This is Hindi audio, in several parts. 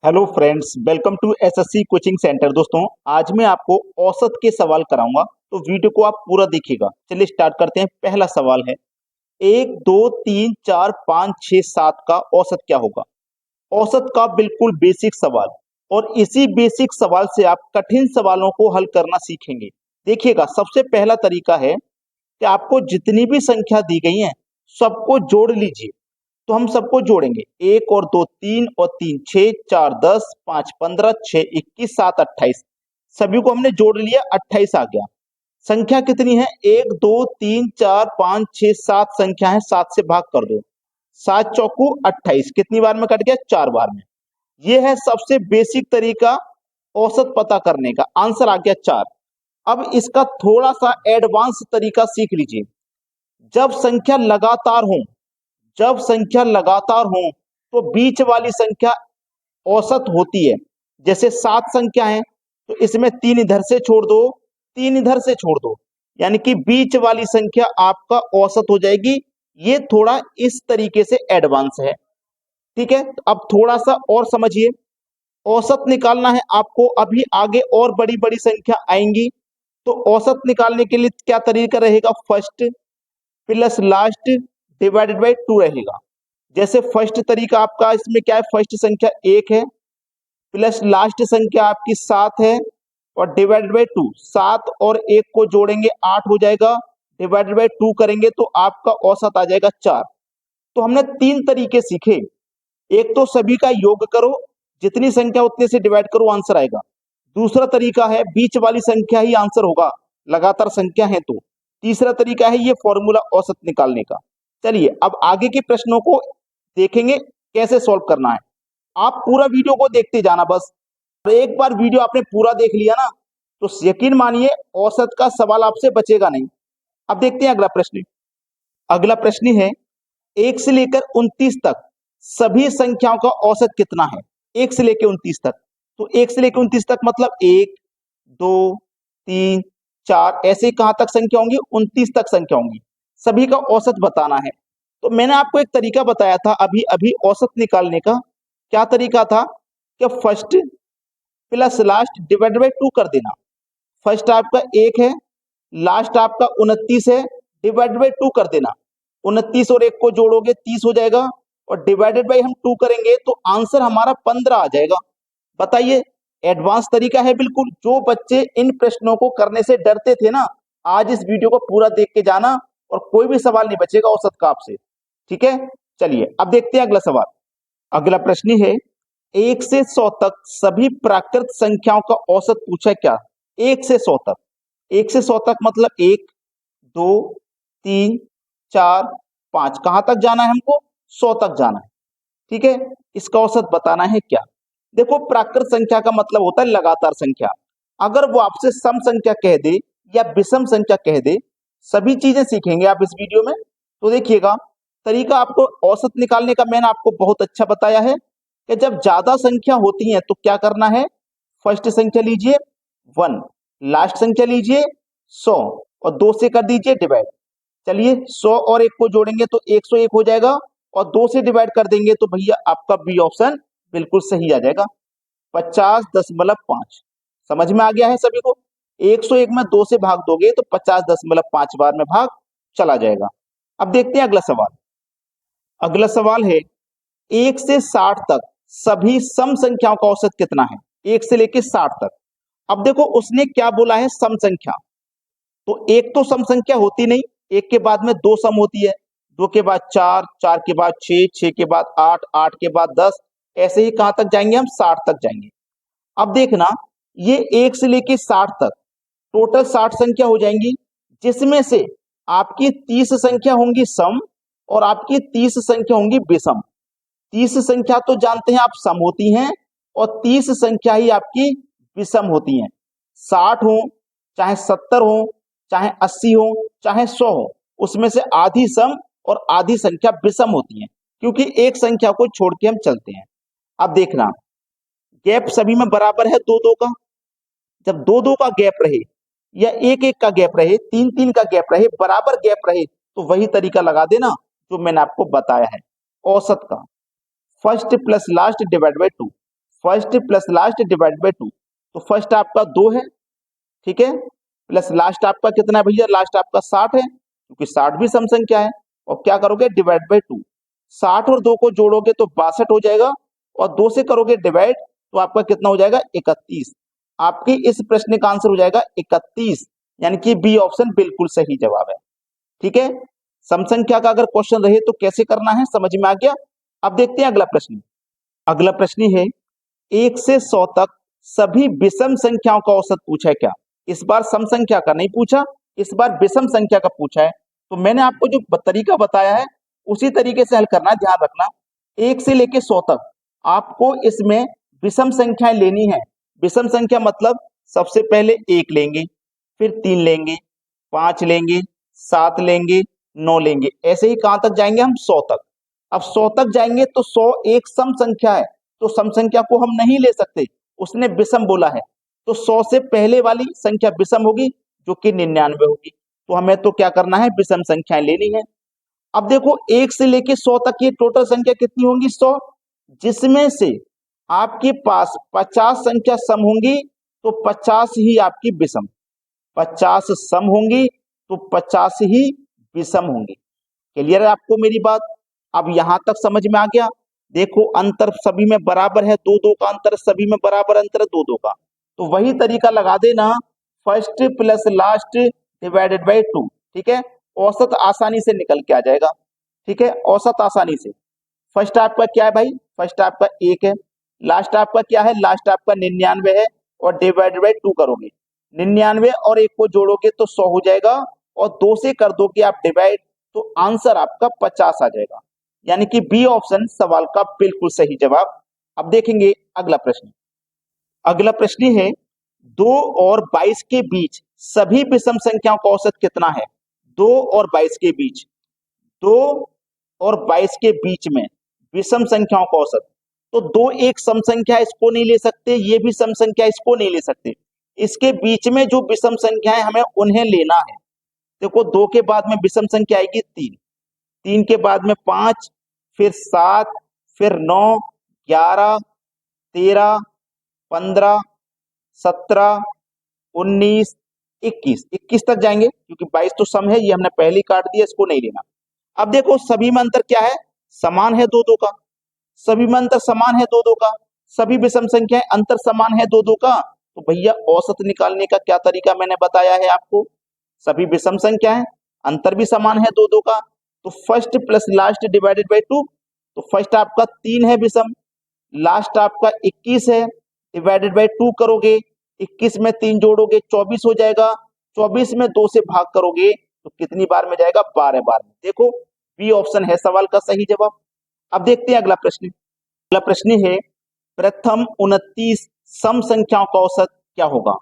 Hello friends, welcome to SSC coaching centre. दोस्तों, आज मैं आपको औसत के सवाल कराऊंगा, तो वीडियो को आप पूरा देखिएगा। चलिए स्टार्ट करते हैं। पहला सवाल है, 1 2 3 4 5 6 7 का औसत क्या होगा। औसत का बिल्कुल बेसिक सवाल, और इसी बेसिक सवाल से आप कठिन सवालों को हल करना सीखेंगे। देखिएगा, सबसे पहला तरीका है कि आपको जितनी भी संख्या दी गई है सबको जोड़ लीजिए। तो हम सबको जोड़ेंगे, 1 और 2 3 और 3 6 4 10 5 15 6 21 7 28। सभी को हमने जोड़ लिया, 28 आ गया। संख्या कितनी है? 1 2 3 4 5 6 7 संख्या है, 7 से भाग कर दो। 7 चौकू 28, कितनी बार में कट गया? 4 बार में। ये है सबसे बेसिक तरीका औसत पता करने का। आंसर आ गया 4। अब इसका थोड़ा सा एडवांस तरीका सीख लीजिए। जब संख्या लगातार हो जब संख्या लगातार हो तो बीच वाली संख्या औसत होती है। जैसे 7 संख्या है तो इसमें 3 इधर से छोड़ दो, 3 इधर से छोड़ दो, यानी कि बीच वाली संख्या आपका औसत हो जाएगी। ये थोड़ा इस तरीके से एडवांस है। ठीक है, तो अब थोड़ा सा और समझिए। औसत निकालना है आपको, अभी आगे और बड़ी बड़ी संख्या आएंगी। तो औसत निकालने के लिए क्या तरीका रहेगा? First plus last divided by 2 रहेगा। जैसे फर्स्ट तरीका आपका इसमें क्या है? फर्स्ट संख्या 1 है, प्लस लास्ट संख्या आपकी 7 है, और डिवाइडेड बाई 2। 7 और 1 को जोड़ेंगे 8 हो जाएगा, डिवाइडेड बाई 2 करेंगे तो आपका औसत आ जाएगा 4। तो हमने 3 तरीके सीखे। एक तो सभी का योग करो, जितनी संख्या उतने से डिवाइड करो, आंसर आएगा। दूसरा तरीका है बीच वाली संख्या ही आंसर होगा, लगातार संख्या है तो। तीसरा तरीका है ये फॉर्मूला औसत निकालने का। चलिए अब आगे के प्रश्नों को देखेंगे कैसे सॉल्व करना है। आप पूरा वीडियो को देखते जाना बस। और एक बार वीडियो आपने पूरा देख लिया ना, तो यकीन मानिए औसत का सवाल आपसे बचेगा नहीं। अब देखते हैं अगला प्रश्न। अगला प्रश्न है, 1 से लेकर 29 तक सभी संख्याओं का औसत कितना है? 1 से लेकर 29 तक। तो 1 से लेकर 29 तक मतलब 1 2 3 4, ऐसे कहां तक संख्या होंगी? 29 तक संख्या होंगी। सभी का औसत बताना है। तो मैंने आपको एक तरीका बताया था अभी अभी औसत निकालने का। क्या तरीका था? कि first plus last divided by 2 कर देना। फर्स्ट आपका 1 है, लास्ट आपका 29 है, डिवाइडेड बाई 2 कर देना। 29 और 1 को जोड़ोगे 30 हो जाएगा, और डिवाइडेड बाई हम 2 करेंगे तो आंसर हमारा 15 आ जाएगा। बताइए, एडवांस तरीका है बिल्कुल। जो बच्चे इन प्रश्नों को करने से डरते थे ना, आज इस वीडियो को पूरा देख के जाना, और कोई भी सवाल नहीं बचेगा औसत का आपसे। ठीक है, चलिए अब देखते हैं अगला सवाल। अगला प्रश्न है, 1 से 100 तक सभी प्राकृत संख्याओं का औसत पूछा। क्या? 1 से 100 तक। 1 से 100 तक मतलब 1 2 3 4 5, कहां तक जाना है हमको? 100 तक जाना है। ठीक है, इसका औसत बताना है। क्या? देखो, प्राकृत संख्या का मतलब होता है लगातार संख्या। अगर वो आपसे सम संख्या कह दे या विषम संख्या कह दे, सभी चीजें सीखेंगे आप इस वीडियो में। तो देखिएगा, तरीका आपको औसत निकालने का मैंने आपको बहुत अच्छा बताया है कि जब ज्यादा संख्या होती है तो क्या करना है? फर्स्ट संख्या लीजिए 1, लास्ट संख्या लीजिए 100, और 2 से कर दीजिए डिवाइड। चलिए 100 और 1 को जोड़ेंगे तो 101 हो जाएगा, और 2 से डिवाइड कर देंगे तो भैया आपका बी ऑप्शन बिल्कुल सही आ जाएगा, 50.5। समझ में आ गया है सभी को? 101 में 2 से भाग दोगे तो 50.5 बार में भाग चला जाएगा। अब देखते हैं अगला सवाल। अगला सवाल है, 1 से 60 तक सभी सम संख्याओं का औसत कितना है? 1 से लेकर 60 तक। अब देखो उसने क्या बोला है? सम संख्या। तो एक तो सम संख्या होती नहीं, एक के बाद में दो सम होती है, 2 के बाद 4, 4 के बाद 6, 6 के बाद 8, 8 के बाद 10, ऐसे ही कहां तक जाएंगे? हम 60 तक जाएंगे। अब देखना, ये 1 से लेके 60 तक टोटल 60 संख्या हो जाएंगी, जिसमें से आपकी 30 संख्या होंगी सम, और आपकी 30 संख्या होंगी विषम। 30 संख्या तो जानते हैं आप सम होती हैं, और 30 संख्या ही आपकी विषम होती हैं। 60 हो चाहे 70 हो चाहे 80 हो चाहे 100 हो, उसमें से आधी सम और आधी संख्या विषम होती हैं, क्योंकि एक संख्या को छोड़ के हम चलते हैं। अब देखना, गैप सभी में बराबर है 2 2 का। जब 2 2 का गैप रहे, या 1 1 का गैप रहे, 3 3 का गैप रहे, बराबर गैप रहे, तो वही तरीका लगा देना जो मैंने आपको बताया है औसत का। First plus last divide by 2। First plus last divide by 2। तो फर्स्ट आपका 2 है, ठीक है, प्लस लास्ट आपका कितना है भैया, लास्ट आपका 60 है, क्योंकि 60 भी सम संख्या है। और क्या करोगे, डिवाइड बाई 2। 60 और 2 को जोड़ोगे तो 62 हो जाएगा, और 2 से करोगे डिवाइड तो आपका कितना हो जाएगा, 31। आपके इस प्रश्न का आंसर हो जाएगा 31, यानी कि बी ऑप्शन बिल्कुल सही जवाब है। ठीक है, सम संख्या का अगर क्वेश्चन रहे तो कैसे करना है समझ में आ गया। अब देखते हैं अगला प्रश्न। अगला प्रश्न है 1 से 100 तक सभी विषम संख्याओं का औसत पूछा है क्या। इस बार सम संख्या का नहीं पूछा, इस बार विषम संख्या का पूछा है। तो मैंने आपको जो तरीका बताया है उसी तरीके से हल करना है, ध्यान रखना। 1 से लेके 100 तक आपको इसमें विषम संख्याएं लेनी है। विषम संख्या मतलब सबसे पहले 1 लेंगे, फिर 3 लेंगे, 5 लेंगे, 7 लेंगे, 9 लेंगे, ऐसे ही कहां तक जाएंगे हम, 100 तक। अब 100 तक जाएंगे तो 100 एक सम संख्या है, तो सम संख्या को हम नहीं ले सकते, उसने विषम बोला है। तो 100 से पहले वाली संख्या विषम होगी, जो कि 99 होगी। तो हमें तो क्या करना है, विषम संख्याएं लेनी है। अब देखो 1 से लेके 100 तक ये टोटल संख्या कितनी होंगी, 100, जिसमें से आपके पास 50 संख्या सम होंगी, तो 50 ही आपकी विषम। 50 सम होंगी तो 50 ही विषम होंगी। क्लियर है आपको मेरी बात। अब यहां तक समझ में आ गया। देखो अंतर सभी में बराबर है, 2 2 का अंतर, सभी में बराबर अंतर है 2 2 का। तो वही तरीका लगा देना, first plus last divided by 2। ठीक है, औसत आसानी से निकल के आ जाएगा। ठीक है, औसत आसानी से। फर्स्ट आपका क्या है भाई, फर्स्ट आपका 1 है, लास्ट आपका क्या है, लास्ट आपका 99 है, और डिवाइडेड बाई 2 करोगे, 99 और 1 को जोड़ोगे तो 100 हो जाएगा, और 2 से कर दोगे आप डिवाइड तो आंसर आपका 50 आ जाएगा। यानी कि बी ऑप्शन सवाल का बिल्कुल सही जवाब। अब देखेंगे अगला प्रश्न। अगला प्रश्न है 2 और 22 के बीच सभी विषम संख्याओं का औसत कितना है। 2 और 22 के बीच, 2 और 22 के बीच में विषम संख्याओं का औसत। तो 2 एक सम संख्या है, इसको नहीं ले सकते, ये भी सम संख्या, इसको नहीं ले सकते। इसके बीच में जो विषम संख्याएं हमें उन्हें लेना है। देखो 2 के बाद में विषम संख्या आएगी 3, 3 के बाद में 5, फिर 7, फिर 9, 11, 13, 15, 17, 19, 21, 21 तक जाएंगे, क्योंकि 22 तो सम है, ये हमने पहले ही काट दिया, इसको नहीं लेना। अब देखो सभी में अंतर क्या है, समान है 2 2 का, सभी में अंतर समान है 2 2 का, सभी विषम संख्याएं अंतर समान है 2 2 का। तो भैया औसत निकालने का क्या तरीका मैंने बताया है आपको, सभी विषम संख्याएं, अंतर भी समान है 2 2 का, तो first plus last divided by 2। तो फर्स्ट आपका 3 है विषम, लास्ट आपका 21 है, डिवाइडेड बाई 2 करोगे, 21 में 3 जोड़ोगे 24 हो जाएगा, 24 में 2 से भाग करोगे तो कितनी बार में जाएगा, 12 बार में। देखो बी ऑप्शन है सवाल का सही जवाब। अब देखते हैं अगला प्रश्न। अगला प्रश्न है प्रथम 29 सम संख्याओं का औसत क्या होगा।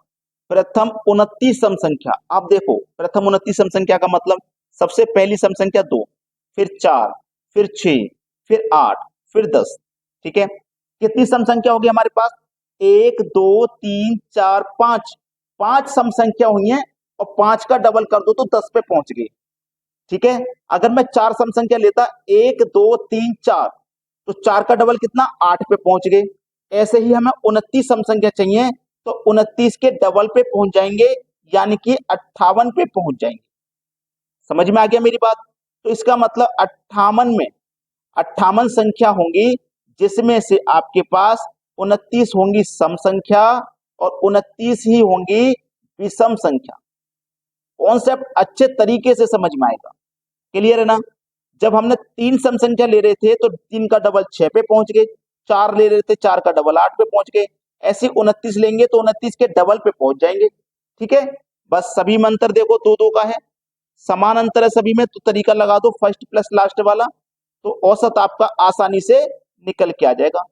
प्रथम 29 सम संख्या, आप देखो प्रथम 29 सम संख्या का मतलब सबसे पहली सम संख्या 2, फिर 4, फिर 6, फिर 8, फिर 10। ठीक है, कितनी सम संख्या होगी हमारे पास, 1 2 3 4 5, 5 सम संख्या हुई है, और 5 का डबल कर दो तो 10 पे पहुंच गए। ठीक है, अगर मैं 4 सम संख्या लेता, 1 2 3 4, तो 4 का डबल कितना, 8 पे पहुंच गए। ऐसे ही हमें 29 सम संख्या चाहिए, तो 29 के डबल पे पहुंच जाएंगे, यानी कि 58 पे पहुंच जाएंगे। समझ में आ गया मेरी बात। तो इसका मतलब 58 में 58 संख्या होंगी, जिसमें से आपके पास 29 होंगी सम संख्या, और 29 ही होंगी विषम संख्या। कॉन्सेप्ट अच्छे तरीके से समझ में आएगा। क्लियर है ना। जब हमने 3 सम संख्या ले रहे थे तो 3 का डबल 6 पे पहुंच गए, 4 ले रहे थे 4 का डबल 8 पे पहुंच गए, ऐसे 29 लेंगे तो 29 के डबल पे पहुंच जाएंगे। ठीक है, बस सभी में अंतर देखो 2 2 का है, समान अंतर है सभी में, तो तरीका लगा दो फर्स्ट प्लस लास्ट वाला, तो औसत आपका आसानी से निकल के आ जाएगा।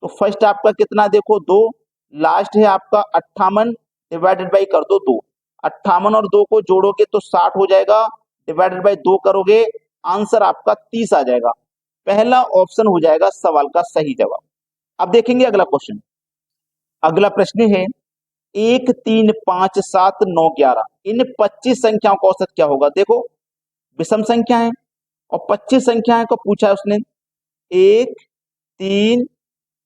तो फर्स्ट आपका कितना देखो 2, लास्ट है आपका 58, डिवाइडेड बाई कर दो 2, 58 और 2 को जोड़ोगे तो 60 हो जाएगा, डिवाइडेड बाई 2 करोगे, आंसर आपका 30 आ जाएगा। पहला ऑप्शन हो जाएगा सवाल का सही जवाब। अब देखेंगे अगला क्वेश्चन। अगला प्रश्न है 1 3 5 7 9 11 इन 25 संख्याओं का औसत क्या होगा। देखो विषम संख्या है और 25 संख्याएं को पूछा है उसने, 1 3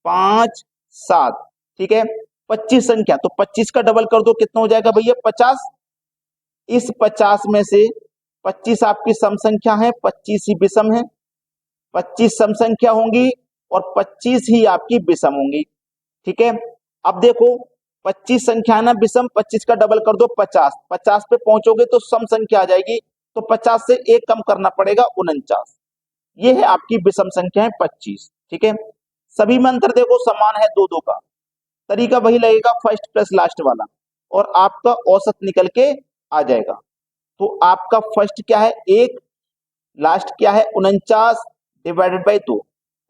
5 7, ठीक है। 25 संख्या, तो 25 का डबल कर दो, कितना हो जाएगा भैया 50। इस 50 में से 25 आपकी सम संख्या है, 25 ही विषम है। 25 सम संख्या होंगी और 25 ही आपकी विषम होंगी, ठीक है। अब देखो 25 संख्या है ना विषम, 25 का डबल कर दो 50, 50 पे पहुंचोगे तो सम संख्या आ जाएगी, तो 50 से एक कम करना पड़ेगा 49। ये है आपकी विषम संख्या है 25, ठीक है। सभी में अंतर देखो समान है, दो दो का। तरीका वही लगेगा फर्स्ट प्लस लास्ट वाला, और आपका औसत निकल के आ जाएगा। तो आपका फर्स्ट क्या है 1, लास्ट क्या है 49 डिवाइडेड बाई 2।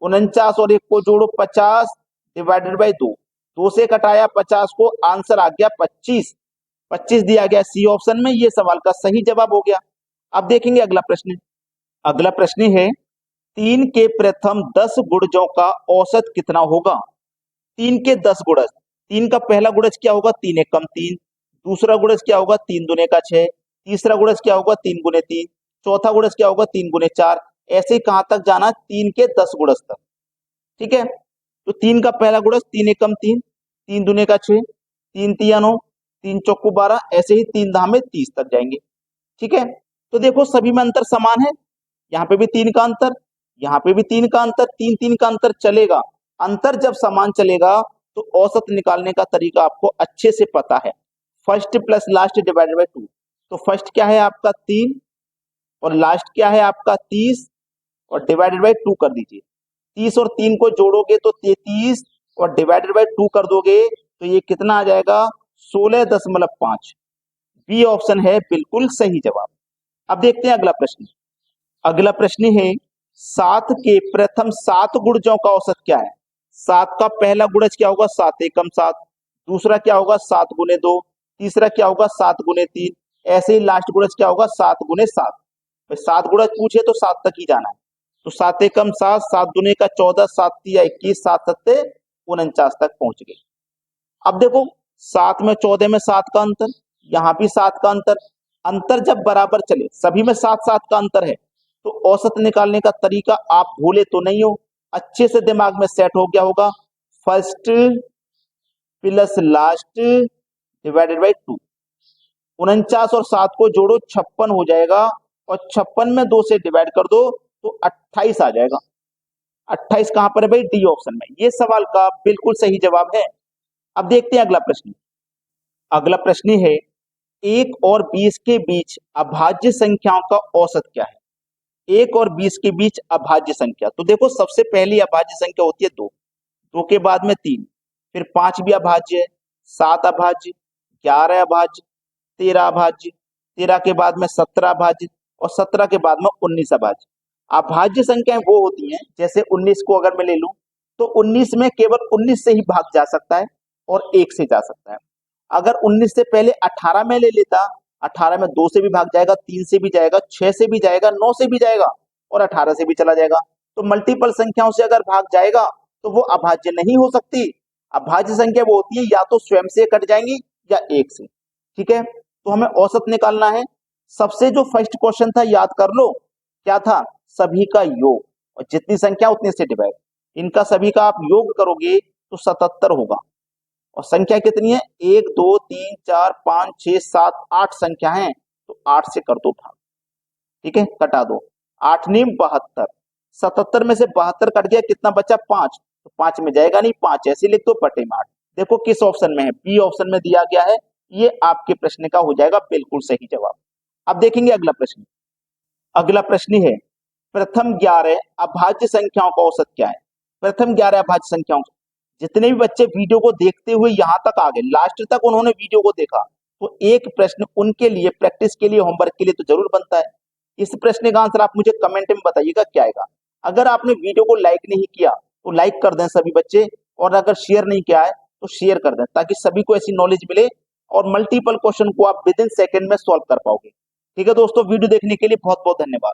49 और 1 को जोड़ो 50 डिवाइडेड बाई 2। 2 से घटाया 50 को, आंसर आ गया 25। 25 दिया गया सी ऑप्शन में, ये सवाल का सही जवाब हो गया। अब देखेंगे अगला प्रश्न। अगला प्रश्न है 3 के प्रथम 10 गुणजों का औसत कितना होगा। 3 के 10 गुणज, 3 का पहला गुणज क्या होगा 3 एकम 3, दूसरा गुणज क्या होगा 3 दूने का 6, तीसरा गुणज क्या होगा 3 गुने 3, चौथा गुणज क्या होगा 3 गुने 4। ऐसे ही कहां तक जाना 3 के 10 गुणज तक, ठीक है। तो 3 का पहला गुणज 3 एकम 3, 3 दूने का 6, 3 तिया 9, 3 चौको 12, ऐसे ही 3 धामे 30 तक जाएंगे, ठीक है। तो देखो सभी में अंतर समान है, यहाँ पे भी 3 का अंतर, यहाँ पे भी 3 का अंतर, 3 3 का अंतर चलेगा। अंतर जब समान चलेगा तो औसत निकालने का तरीका आपको अच्छे से पता है, first plus last divided by 2। तो फर्स्ट क्या है आपका 3 और लास्ट क्या है आपका 30 और डिवाइडेड बाई 2 कर दीजिए। 30 और 3 को जोड़ोगे तो 33 और डिवाइडेड बाई 2 कर दोगे तो ये कितना आ जाएगा 16.5। बी ऑप्शन है बिल्कुल सही जवाब। अब देखते हैं अगला प्रश्न। अगला प्रश्न है 7 के प्रथम 7 गुणजों का औसत क्या है। 7 का पहला गुणज क्या होगा 7 एकम 7, दूसरा क्या होगा 7 गुने 2, तीसरा क्या होगा 7 गुने 3, ऐसे ही लास्ट गुणज क्या होगा 7 गुने 7। 7 गुणज पूछे तो 7 तक ही जाना है। तो 7 एकम 7, 7 दुने का 14, 7 तिया 21, 7 सत्ते 49 तक पहुंच गए। अब देखो 7 में 14 में 7 का अंतर, यहाँ भी 7 का अंतर। अंतर जब बराबर चले, सभी में 7 7 का अंतर है, तो औसत निकालने का तरीका आप भूले तो नहीं हो, अच्छे से दिमाग में सेट हो गया होगा। First plus last divided by 2। 49 और 7 को जोड़ो 56 हो जाएगा, और 56 में 2 से डिवाइड कर दो तो 28 आ जाएगा। 28 कहां पर है भाई डी ऑप्शन में, ये सवाल का बिल्कुल सही जवाब है। अब देखते हैं अगला प्रश्न। अगला प्रश्न है 1 और 20 के बीच अभाज्य संख्याओं का औसत क्या है। 1 और 20 के बीच अभाज्य संख्या, तो देखो सबसे पहली अभाज्य संख्या होती है 2, 2 के बाद में 3, फिर 5 भी अभाज्य है, 7 अभाज्य, 11 अभाज्य, 13 अभाज्य, 13 के बाद में 17 अभाज्य, और 17 के बाद में 19 अभाज्य। अभाज्य संख्याएं वो होती हैं, जैसे 19 को अगर मैं ले लूं तो 19 में केवल 19 से ही भाग जा सकता है और 1 से जा सकता है। अगर 19 से पहले 18 में ले लेता, 18 में 2 से भी भाग जाएगा, 3 से भी जाएगा, 6 से भी जाएगा, 9 से भी जाएगा और 18 से भी चला जाएगा। तो मल्टीपल संख्याओं से अगर भाग जाएगा तो वो अभाज्य नहीं हो सकती। अभाज्य संख्या वो होती है या तो स्वयं से कट जाएंगी या 1 से, ठीक है। तो हमें औसत निकालना है। सबसे जो फर्स्ट क्वेश्चन था याद कर लो, क्या था, सभी का योग, और जितनी संख्या उतने से डिवाइड। इनका सभी का आप योग करोगे तो 77 होगा, और संख्या कितनी है 1 2 3 4 5 6 7 8 संख्या है, तो 8 से कर दो भाग, ठीक है, कटा दो। 8 नी 72, 77 में से 72 कट गया, कितना बचा 5, तो 5 में जाएगा नहीं, 5 ऐसे लिख दो बटे में 8। देखो किस ऑप्शन में है, बी ऑप्शन में दिया गया है, ये आपके प्रश्न का हो जाएगा बिल्कुल सही जवाब। अब देखेंगे अगला प्रश्न। अगला प्रश्न है प्रथम 11 अभाज्य संख्याओं का औसत क्या है। प्रथम 11 अभाज्य संख्याओं, जितने भी बच्चे वीडियो को देखते हुए यहाँ तक आ गए, लास्ट तक उन्होंने वीडियो को देखा, तो एक प्रश्न उनके लिए प्रैक्टिस के लिए, होमवर्क के लिए तो जरूर बनता है। इस प्रश्न का आंसर आप मुझे कमेंट में बताइएगा क्या आएगा। अगर आपने वीडियो को लाइक नहीं किया तो लाइक कर दें सभी बच्चे, और अगर शेयर नहीं किया है तो शेयर कर दें, ताकि सभी को ऐसी नॉलेज मिले और मल्टीपल क्वेश्चन को आप विद इन सेकेंड में सॉल्व कर पाओगे। ठीक है दोस्तों, वीडियो देखने के लिए बहुत बहुत धन्यवाद।